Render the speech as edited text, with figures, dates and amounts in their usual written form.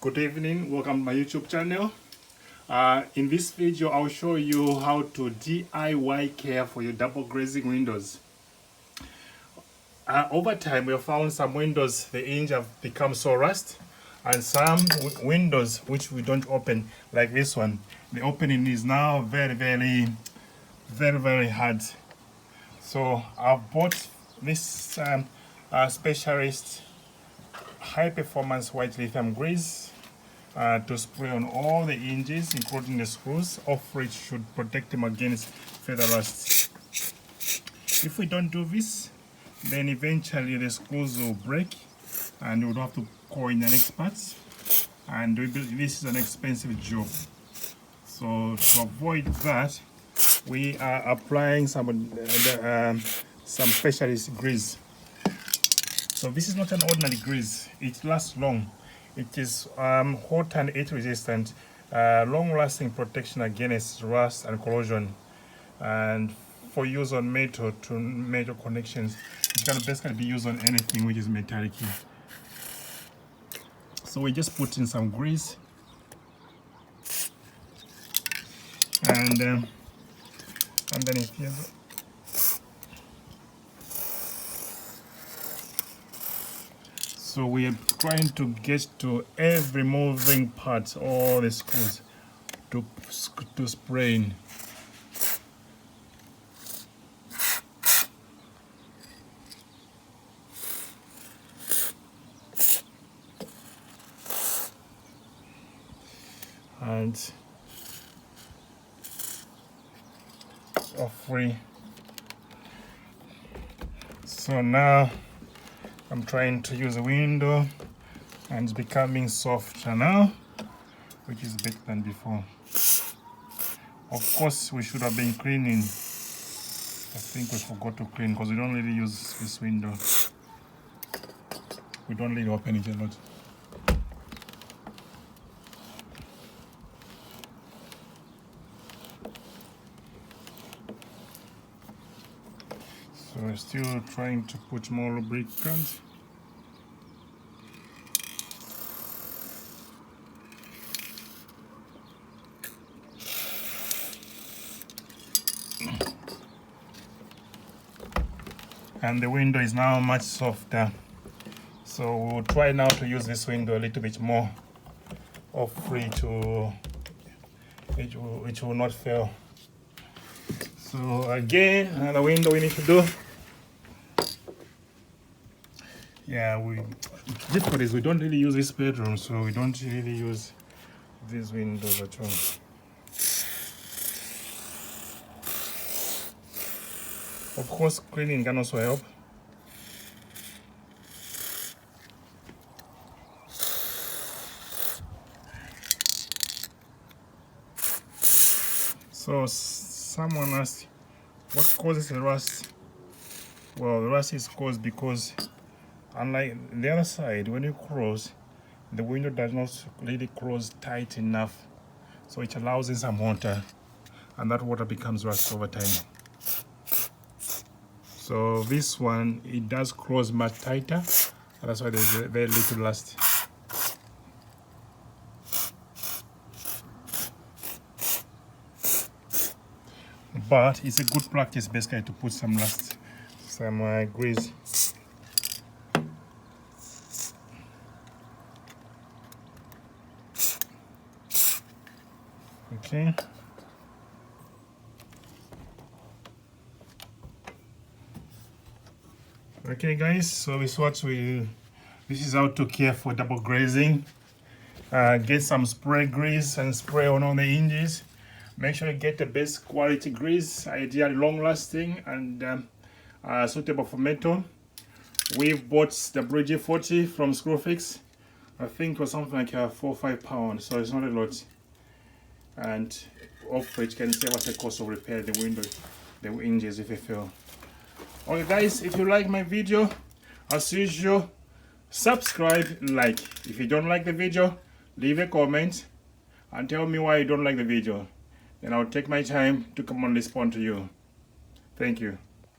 Good evening, welcome to my YouTube channel. In this video I'll show you how to DIY care for your double glazing windows. Over time we have found some windows, the hinge have become so rust, and some windows which we don't open, like this one, the opening is now very hard. So I've bought this specialist high performance white lithium grease to spray on all the hinges, including the screws, of which should protect them against further rust. If we don't do this, then eventually the screws will break and we'll have to call in an expert, and this is an expensive job. So to avoid that, we are applying some specialist grease. So this is not an ordinary grease, it lasts long. It is hot and heat resistant, long-lasting protection against rust and corrosion, and for use on metal to metal connections. It can basically be used on anything which is metallic. So we just put in some grease, and then if you so we are trying to get to every moving part, all the screws, to spray in. And free. So now I'm trying to use a window, and it's becoming softer now, which is better than before. Of course, we should have been cleaning. I think we forgot to clean because we don't really use this window. We don't really open it a lot. So we're still trying to put more lubricant. And the window is now much softer. So we'll try now to use this window a little bit more, free to it will not fail. So again, another window we need to do. Yeah, difficult is we don't really use this bedroom, so we don't really use these windows at all. Of course, cleaning can also help. So someone asked, what causes the rust? Well, the rust is caused because, unlike the other side, when you close, the window does not really close tight enough, so it allows in some water, and that water becomes rust over time. So this one, it does close much tighter, and that's why there's very little rust. But it's a good practice basically to put some grease. Okay. Okay guys, so this is how to care for double glazing. Get some spray grease and spray on all the hinges. Make sure you get the best quality grease, ideally long lasting and suitable for metal. We've bought the Bridge 40 from Screwfix. I think it was something like 4 or 5 pounds, so it's not a lot. And off which can save us the cost of repairing the window, the hinges if they fail. Okay guys, if you like my video, as usual, subscribe, like. If you don't like the video, leave a comment and tell me why you don't like the video. Then I'll take my time to come and respond to you. Thank you.